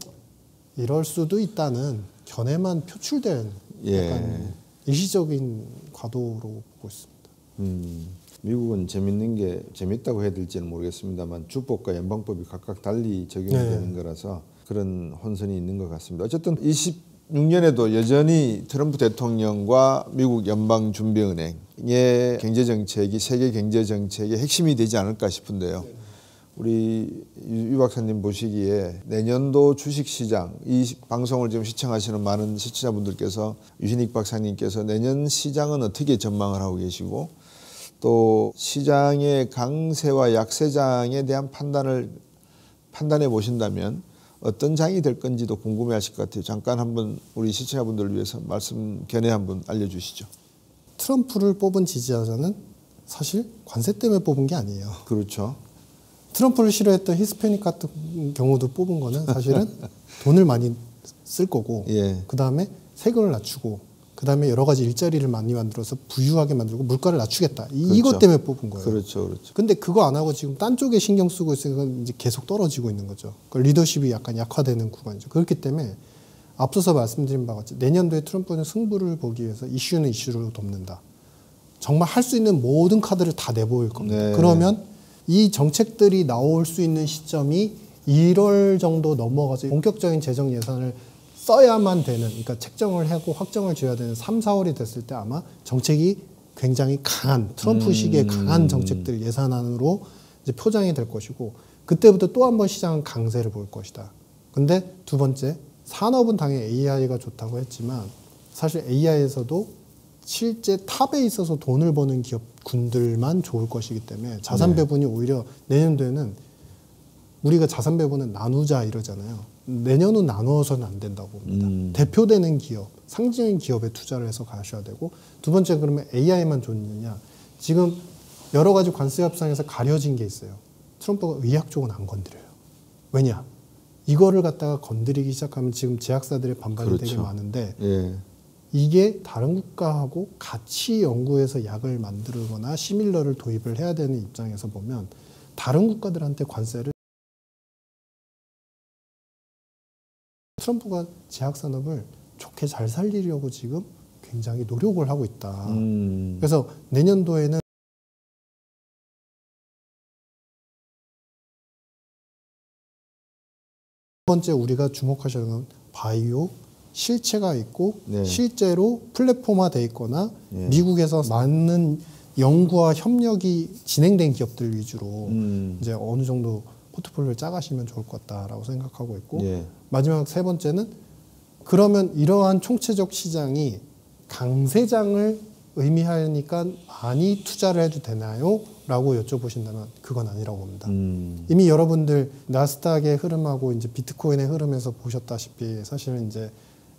이럴 수도 있다는 견해만 표출된 약간 일시적인 과도로 보고 있습니다. 미국은 재밌는 게 재밌다고 해야 될지는 모르겠습니다만 주법과 연방법이 각각 달리 적용되는 거라서 그런 혼선이 있는 것 같습니다. 어쨌든 26년에도 여전히 트럼프 대통령과 미국 연방준비은행의 경제정책이 세계 경제정책의 핵심이 되지 않을까 싶은데요. 우리 유 박사님 보시기에 내년도 주식시장, 이 방송을 지금 시청하시는 많은 시청자분들께서 유신익 박사님께서 내년 시장은 어떻게 전망을 하고 계시고 또 시장의 강세와 약세장에 대한 판단해 보신다면 어떤 장이 될 건지도 궁금해하실 것 같아요. 잠깐 한번 우리 시청자분들을 위해서 말씀 견해 한번 알려주시죠. 트럼프를 뽑은 지지자는 사실 관세 때문에 뽑은 게 아니에요. 그렇죠. 트럼프를 싫어했던 히스패닉 같은 경우도 뽑은 거는 사실은 돈을 많이 쓸 거고 그 다음에 세금을 낮추고 그다음에 여러 가지 일자리를 많이 만들어서 부유하게 만들고 물가를 낮추겠다. 이것 때문에 뽑은 거예요. 그렇죠, 그렇죠. 근데 그거 안 하고 지금 딴 쪽에 신경 쓰고 있으니까 이제 계속 떨어지고 있는 거죠. 그러니까 리더십이 약간 약화되는 구간이죠. 그렇기 때문에 앞서서 말씀드린 바와 같이 내년도에 트럼프는 승부를 보기 위해서 이슈는 이슈로 돕는다. 정말 할 수 있는 모든 카드를 다 내보일 겁니다. 네. 그러면 이 정책들이 나올 수 있는 시점이 1월 정도 넘어가서 본격적인 재정 예산을 써야만 되는, 그러니까 책정을 하고 확정을 지어야 되는 3, 4월이 됐을 때 아마 정책이 굉장히 강한, 트럼프식의 강한 정책들 예산안으로 이제 표장이 될 것이고, 그때부터 또 한 번 시장은 강세를 볼 것이다. 근데 두 번째, 산업은 당연히 AI가 좋다고 했지만 사실 AI에서도 실제 탑에 있어서 돈을 버는 기업군들만 좋을 것이기 때문에 자산 배분이 오히려 내년도에는 우리가 자산 배분은 나누자 이러잖아요. 내년은 나누어서는 안 된다고 봅니다. 대표되는 기업, 상징적인 기업에 투자를 해서 가셔야 되고, 두 번째 그러면 AI만 좋느냐. 지금 여러 가지 관세 협상에서 가려진 게 있어요. 트럼프가 의학 쪽은 안 건드려요. 왜냐? 이거를 갖다가 건드리기 시작하면 지금 제약사들의 반발이 그렇죠. 되게 많은데 예. 이게 다른 국가하고 같이 연구해서 약을 만들거나 시밀러를 도입을 해야 되는 입장에서 보면 다른 국가들한테 관세를 트럼프가 제약산업을 좋게 잘 살리려고 지금 굉장히 노력을 하고 있다. 그래서 내년도에는 두 번째 우리가 주목하셔야 하는 건 바이오, 실체가 있고 네. 실제로 플랫폼화돼 있거나 네. 미국에서 많은 연구와 협력이 진행된 기업들 위주로 이제 어느 정도 포트폴리오를 짜가시면 좋을 것 같다라고 생각하고 있고, 예. 마지막 세 번째는 그러면 이러한 총체적 시장이 강세장을 의미하니까 많이 투자를 해도 되나요? 라고 여쭤보신다면 그건 아니라고 봅니다. 이미 여러분들 나스닥의 흐름하고 이제 비트코인의 흐름에서 보셨다시피 사실은 이제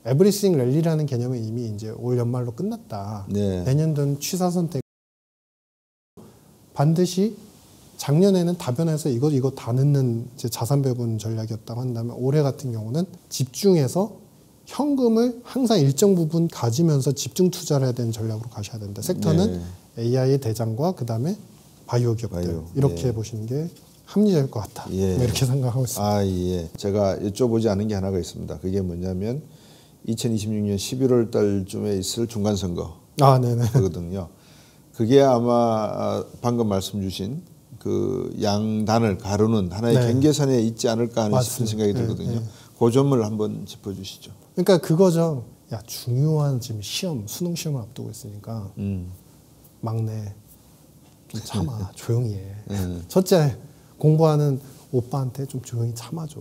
에브리싱 랠리라는 개념은 이미 이제 올 연말로 끝났다. 네. 내년도는 취사선 때 반드시 작년에는 다변해서 이거 다 넣는 이제 자산 배분 전략이었다고 한다면 올해 같은 경우는 집중해서 현금을 항상 일정 부분 가지면서 집중 투자를 해야 되는 전략으로 가셔야 된다. 섹터는 네. AI의 대장과 그다음에 바이오 기업들 바이오. 이렇게 예. 보시는 게 합리적일 것 같다. 예. 이렇게 생각하고 있습니다. 아, 예. 제가 여쭤보지 않은 게 하나가 있습니다. 그게 뭐냐면 2026년 11월 달쯤에 있을 중간 선거거든요. 그게 아마 방금 말씀 주신 그 양단을 가르는 하나의 네. 경계선에 있지 않을까 하는 싶은 생각이 들거든요. 네, 네. 그 점을 한번 짚어주시죠. 그러니까 그거죠. 야, 중요한 지금 시험, 수능 시험을 앞두고 있으니까 막내 좀 참아, 조용히 해. 첫째 공부하는 오빠한테 좀 조용히 참아줘.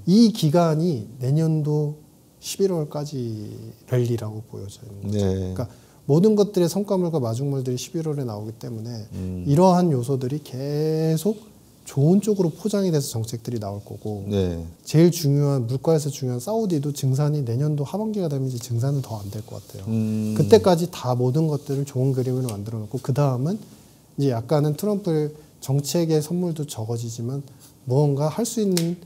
이 기간이 내년도 11월까지 랠리라고 보여지는 거죠. 네. 그러니까 모든 것들의 성과물과 마중물들이 11월에 나오기 때문에 이러한 요소들이 계속 좋은 쪽으로 포장이 돼서 정책들이 나올 거고, 네. 제일 중요한 물가에서 중요한 사우디도 증산이 내년도 하반기가 되면 이제 증산은 더 안 될 것 같아요. 그때까지 다 모든 것들을 좋은 그림을 만들어 놓고 그 다음은 이제 약간은 트럼프의 정책의 선물도 적어지지만 무언가 할 수 있는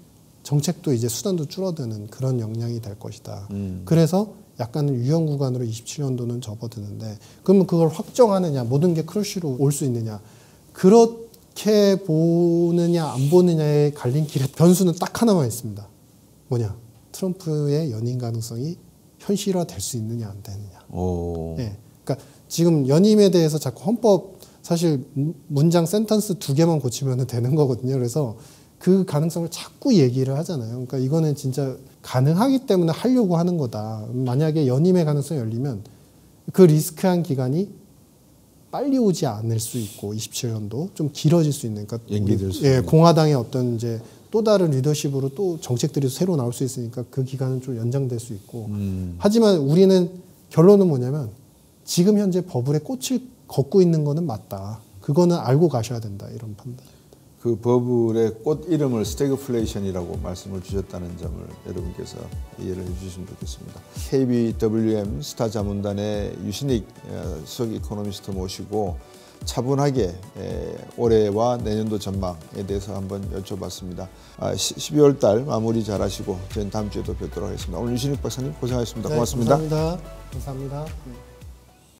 정책도 이제 수단도 줄어드는 그런 역량이 될 것이다. 그래서 약간은 유연 구간으로 27년도는 접어드는데, 그러면 그걸 확정하느냐, 모든 게 크러쉬로 올 수 있느냐, 그렇게 보느냐 안 보느냐의 갈림길의 변수는 딱 하나만 있습니다. 뭐냐? 트럼프의 연임 가능성이 현실화될 수 있느냐 안 되느냐. 오. 예. 그러니까 지금 연임에 대해서 자꾸 헌법 사실 문장 센턴스 2개만 고치면 되는 거거든요. 그래서 그 가능성을 자꾸 얘기를 하잖아요. 그러니까 이거는 진짜 가능하기 때문에 하려고 하는 거다. 만약에 연임의 가능성이 열리면 그 리스크한 기간이 빨리 오지 않을 수 있고 27년도 좀 길어질 수 있는, 그러니까 연기될 수 예, 있는. 공화당의 어떤 이제 또 다른 리더십으로 또 정책들이 새로 나올 수 있으니까 그 기간은 좀 연장될 수 있고. 하지만 우리는 결론은 뭐냐면 지금 현재 버블에 꽃을 걷고 있는 거는 맞다. 그거는 알고 가셔야 된다. 이런 판단. 그 버블의 꽃 이름을 스태그플레이션이라고 말씀을 주셨다는 점을 여러분께서 이해를 해주시면 좋겠습니다. KBWM 스타 자문단의 유신익 수석 이코노미스트 모시고 차분하게 올해와 내년도 전망에 대해서 한번 여쭤봤습니다. 12월 달 마무리 잘하시고 저희는 다음 주에도 뵙도록 하겠습니다. 오늘 유신익 박사님 고생하셨습니다. 네, 고맙습니다. 감사합니다. 감사합니다.